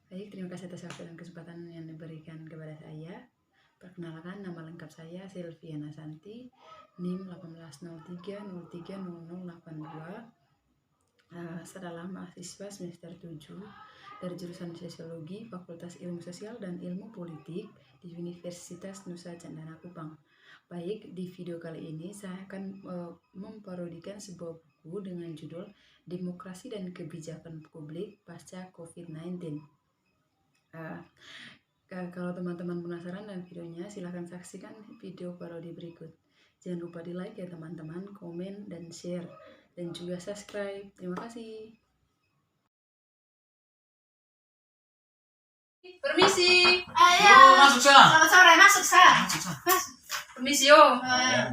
Baik, terima kasih atas waktu dan kesempatan yang diberikan kepada saya. Perkenalkan, nama lengkap saya Silviana Santi, NIM 1803030082. Saya adalah mahasiswa semester 7 dari jurusan Sosiologi, Fakultas Ilmu Sosial dan Ilmu Politik di Universitas Nusa Cendana Kupang. Baik, di video kali ini saya akan memparodikan sebuah buku dengan judul Demokrasi dan Kebijakan Publik Pasca COVID-19. Kalau teman-teman penasaran dengan videonya, silahkan saksikan video parodi berikut. Jangan lupa di like ya teman-teman, komen dan share, dan juga subscribe. Terima kasih. Permisi. Ayo, masuk sa. Selamat sore, masuk sa. Masuk. Permisi yo.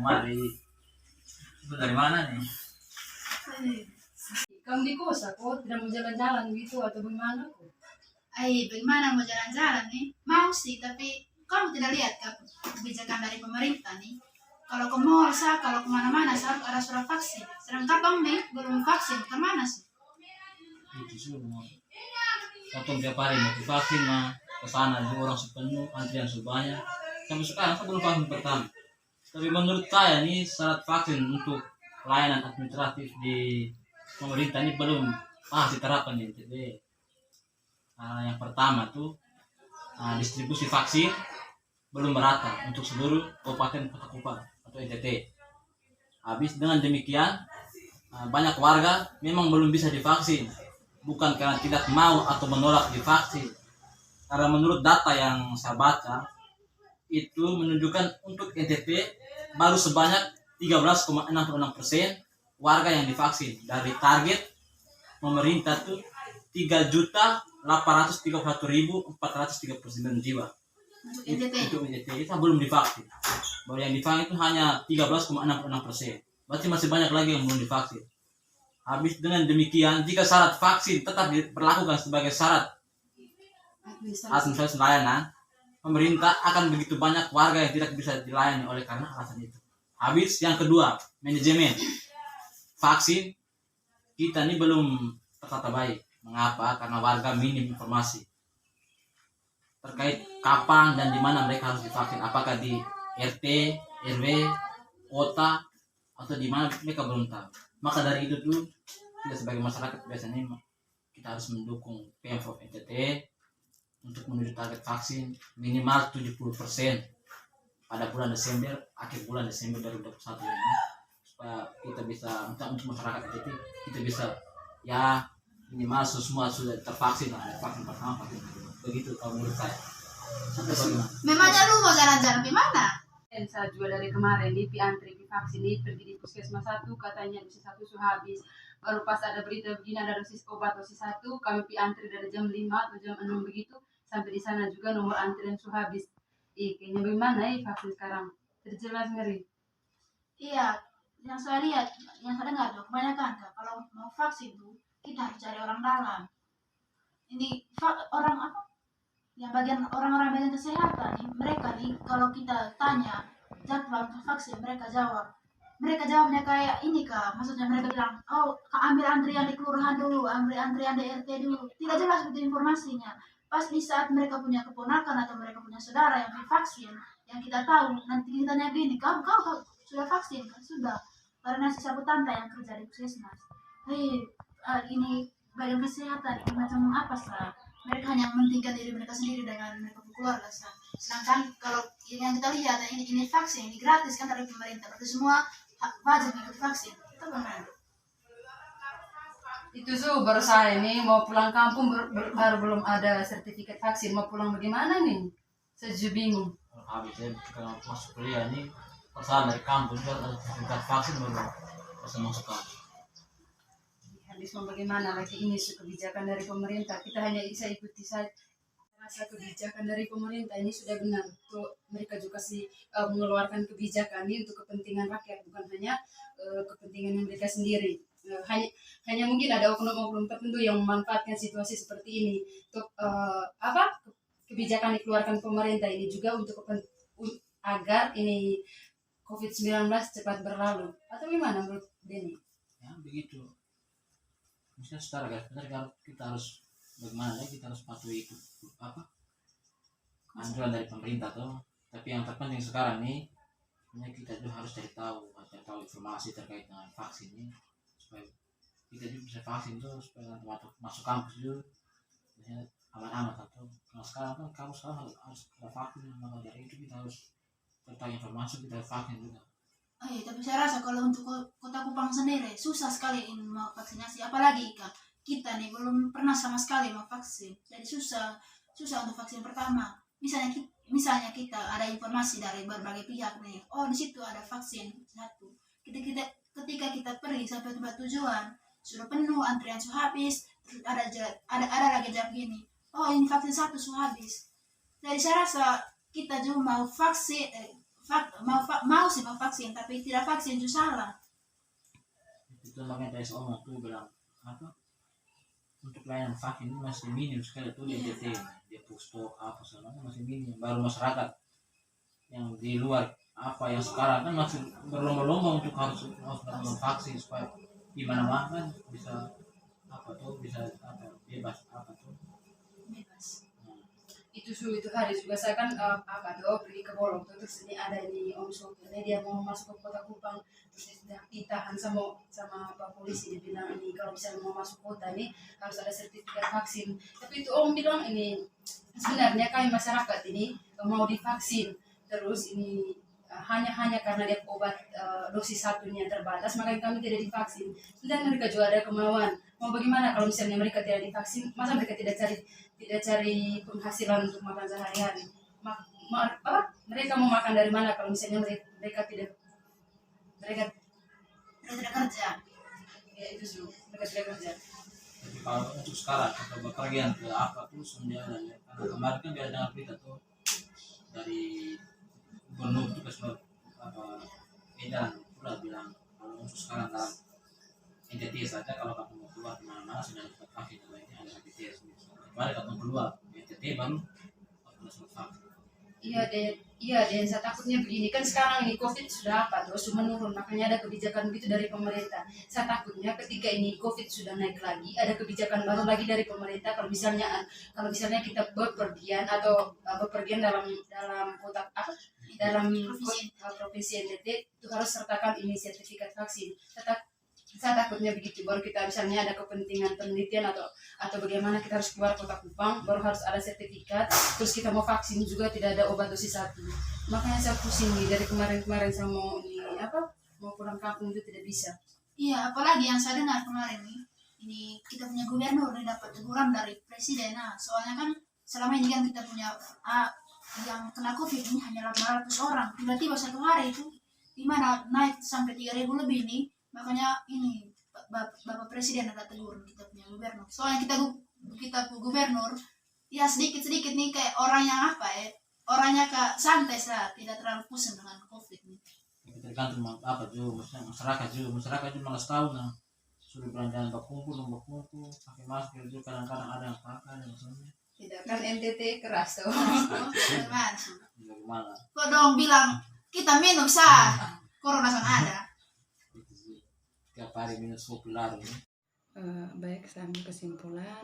Mari. Itu dari mana nih? Kamu di kos aku tidak mau jalan-jalan gitu atau bagaimana? Bagaimana mau jalan-jalan nih? Mau sih, tapi kamu tidak lihat kebijakan dari pemerintah nih. Kalau ke mall sah, kalau kemana-mana sah ada surat vaksin. Sedangkan kamu nih belum vaksin, kemana sih? Itu semua. Potong tiap hari mau vaksin mah kesana juga orang sepenuh, antrian sebanyak. Sampai sekarang saya belum vaksin pertama. Tapi menurut saya nih syarat vaksin untuk pelayanan administratif di pemerintah ini belum diterapkan di NTB. Yang pertama tuh distribusi vaksin belum merata untuk seluruh kabupaten kota atau NTT. Habis dengan demikian banyak warga memang belum bisa divaksin, bukan karena tidak mau atau menolak divaksin. Karena menurut data yang saya baca itu menunjukkan untuk NTT baru sebanyak 13,66% warga yang divaksin dari target pemerintah tuh 3.831.439 jiwa. Untuk NTT kita belum divaksin. Baru yang divaksin itu hanya 13,66%. Berarti masih banyak lagi yang belum divaksin. Habis dengan demikian, jika syarat vaksin tetap diperlakukan sebagai syarat administrasi layanan, pemerintah akan begitu banyak warga yang tidak bisa dilayani oleh karena alasan itu. Habis yang kedua, manajemen vaksin kita ini belum tertata baik. Mengapa? Karena warga minim informasi terkait kapan dan di mana mereka harus divaksin. Apakah di RT, RW, kota, atau di mana mereka belum tahu. Maka dari itu tuh kita sebagai masyarakat biasanya kita harus mendukung Pemprov NTT untuk menuju target vaksin minimal 70% pada bulan Desember, akhir bulan Desember 2021 ini, supaya kita bisa untuk masyarakat NTT kita bisa ya minimal semua sudah tervaksin lah, vaksin pertama, vaksin kedua. Begitu kalau menurut saya. Memangnya lu mau jalan-jalan di mana? Dan saya juga dari kemarin di antri di vaksin ini pergi di puskesmas 1 katanya dosis 1 sudah habis. Baru pas ada berita begini ada dosis obat dosis 1 kami antri dari jam 5 atau jam 6 begitu sampai di sana juga nomor antrian sudah habis. Kayaknya bagaimana vaksin sekarang? Terjelas ngeri. Iya, yang saya lihat, yang saya dengar tuh kebanyakan kalau mau vaksin tuh kita harus cari orang dalam. Ini orang apa? Yang bagian orang-orang bagian kesehatan nih, mereka nih kalau kita tanya jadwal untuk vaksin, mereka jawabnya kayak ini maksudnya mereka bilang, oh ambil antrian di kelurahan dulu, ambil antrian di RT dulu, tidak jelas begitu informasinya. Pas di saat mereka punya keponakan atau mereka punya saudara yang divaksin, yang kita tahu nanti kita tanya gini, kau sudah vaksin? Kan sudah, karena si sahabat tante yang kerja di puskesmas. Ini bagian kesehatan ini macam apa sah? Mereka hanya mementingkan diri mereka sendiri dengan mereka keluarga sah. Sedangkan kalau yang kita lihat ini vaksin ini gratis kan dari pemerintah, berarti semua wajib ikut vaksin. Itu benar. Itu baru saya ini mau pulang kampung baru belum ada sertifikat vaksin, mau pulang bagaimana nih? Saya bingung. Habisnya kalau masuk kuliah ini persoalan dari kampus ada sertifikat vaksin baru bisa masuk kampus. Habis mau bagaimana lagi ini kebijakan dari pemerintah, kita hanya bisa ikuti saja. Rasa kebijakan dari pemerintah ini sudah benar tuh, mereka juga mengeluarkan kebijakan ini untuk kepentingan rakyat, bukan hanya kepentingan mereka sendiri. Hanya mungkin ada oknum-oknum tertentu yang memanfaatkan situasi seperti ini untuk kebijakan dikeluarkan pemerintah ini juga untuk agar ini COVID-19 cepat berlalu, atau gimana menurut Denny? Ya begitu. Misalnya secara garis besar kita harus bagaimana lagi kita harus patuhi itu apa anjuran dari pemerintah tuh. Tapi yang terpenting sekarang nih kita juga harus cari tahu informasi terkait dengan vaksin ini supaya kita juga bisa vaksin tuh supaya nanti masuk kampus juga biasanya aman-aman atau karena sekarang kan kampus sekarang harus ada vaksin, maka dari itu kita harus tentang informasi kita vaksin juga. Oh iya, tapi saya rasa kalau untuk Kota Kupang sendiri susah sekali ini mau vaksinasi, apalagi Kak, kita nih belum pernah sama sekali mau vaksin, jadi susah untuk vaksin pertama. Misalnya kita ada informasi dari berbagai pihak nih, oh di situ ada vaksin satu. Ketika kita pergi sampai tempat tujuan sudah penuh, antrian sudah habis, terus ada lagi jam gini, oh ini vaksin satu sudah habis. Jadi saya rasa kita juga mau vaksin, mau sih mau vaksin, tapi tidak vaksin itu salah. Itu makanya TSO tuh bilang apa untuk pelayanan vaksin ini masih minim sekali tuh di NTT, dia pusto apa segala masih minim. Baru masyarakat yang di luar apa yang sekarang kan masih berlomba-lomba untuk harus vaksin supaya di mana-mana kan bisa apa tuh bisa apa bebas apa tuh Bebas. Itu hari juga saya kan apa tuh pergi ke Bolong tuh, terus ini ada ini Om Sopirnya dia mau masuk ke Kota Kupang, terus dia ditahan sama Pak Polisi, dia bilang ini kalau misalnya mau masuk kota ini harus ada sertifikat vaksin. Tapi itu Om bilang ini sebenarnya kami masyarakat ini mau divaksin, terus ini hanya karena dia obat dosis satunya terbatas makanya kami tidak divaksin. Dan mereka juga ada kemauan mau bagaimana kalau misalnya mereka tidak divaksin, masa mereka tidak cari penghasilan untuk makan sehari-hari. Mereka mau makan dari mana kalau misalnya mereka tidak Kerja. ya itu sih mereka tidak kerja. tapi kalau untuk sekarang atau bepergian ke apa tuh sebenarnya karena kemarin kan dia dengar berita tuh dari gubernur tuh ke apa edan pula bilang kalau untuk sekarang dalam NTT saja kalau kamu mau keluar kemana-mana sudah dapat vaksin dan lainnya ada rapid test. Kemarin kamu keluar NTT baru harus vaksin. Iya deh, saya takutnya begini kan sekarang ini COVID sudah terus menurun, makanya ada kebijakan begitu dari pemerintah. Saya takutnya ketika ini COVID sudah naik lagi, ada kebijakan baru lagi dari pemerintah kalau misalnya kita bepergian atau bepergian dalam kota dalam provinsi NTT itu harus sertakan ini sertifikat vaksin. Saya takutnya begitu, baru kita misalnya ada kepentingan penelitian atau bagaimana kita harus keluar Kota Kupang baru harus ada sertifikat, terus kita mau vaksin juga tidak ada obat dosis 1. Makanya saya pusing nih dari kemarin saya mau mau pulang kampung itu tidak bisa. Iya, apalagi yang saya dengar kemarin nih, ini kita punya gubernur nih dapat teguran dari presiden. Nah, soalnya kan selama ini kan kita punya yang kena COVID ini hanya 800 orang, tiba-tiba satu hari itu di mana naik sampai 3.000 lebih nih. Makanya ini Bapak Presiden ada tegur kita punya gubernur. Soalnya kita gubernur ya sedikit nih kayak orang yang orangnya santai saja, tidak terlalu pusing dengan COVID nih. Tergantung apa juga masyarakat juga malas tahu nah sudah belanjaan berkumpul pakai masker juga kadang-kadang ada yang pakai dan sebagainya. Tidak kan NTT keras tuh. Gimana? Kok dong bilang kita minum sah, corona sang ada. Tiap hari minus kopi larut. Baik, sambil kesimpulan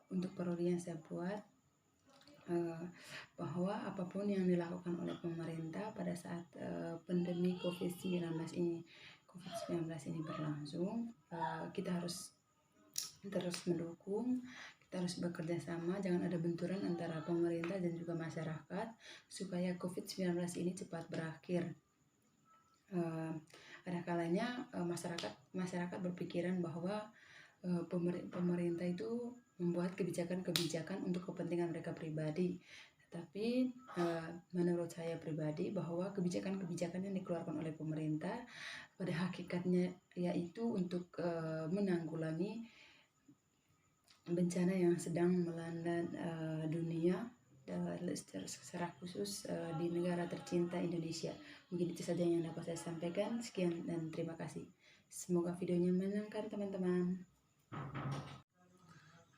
untuk parodi yang saya buat bahwa apapun yang dilakukan oleh pemerintah pada saat pandemi COVID-19 ini berlangsung, kita harus terus mendukung, kita harus bekerja sama, jangan ada benturan antara pemerintah dan juga masyarakat supaya COVID-19 ini cepat berakhir. Ada kalanya masyarakat berpikiran bahwa pemerintah itu membuat kebijakan untuk kepentingan mereka pribadi, tetapi menurut saya pribadi bahwa kebijakan yang dikeluarkan oleh pemerintah pada hakikatnya yaitu untuk menanggulangi bencana yang sedang melanda dunia secara khusus di negara tercinta Indonesia. Mungkin itu saja yang dapat saya sampaikan. Sekian dan terima kasih. Semoga videonya menyenangkan teman-teman.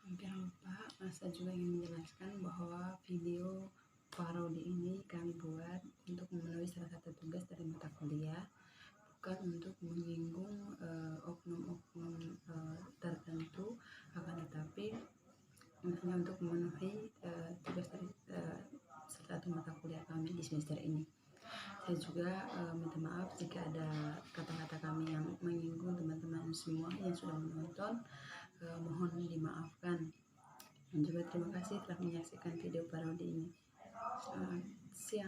Hampir lupa, saya juga ingin menjelaskan bahwa video parodi ini kami buat untuk memenuhi salah satu tugas dari mata kuliah, bukan untuk menyinggung oknum-oknum tertentu, akan tetapi hanya untuk memenuhi tugas dari salah satu mata kuliah kami di semester ini. Saya juga minta maaf jika ada kata-kata kami yang menyinggung teman-teman semua yang sudah menonton, mohon dimaafkan. Dan juga terima kasih telah menyaksikan video parodi ini. Siang.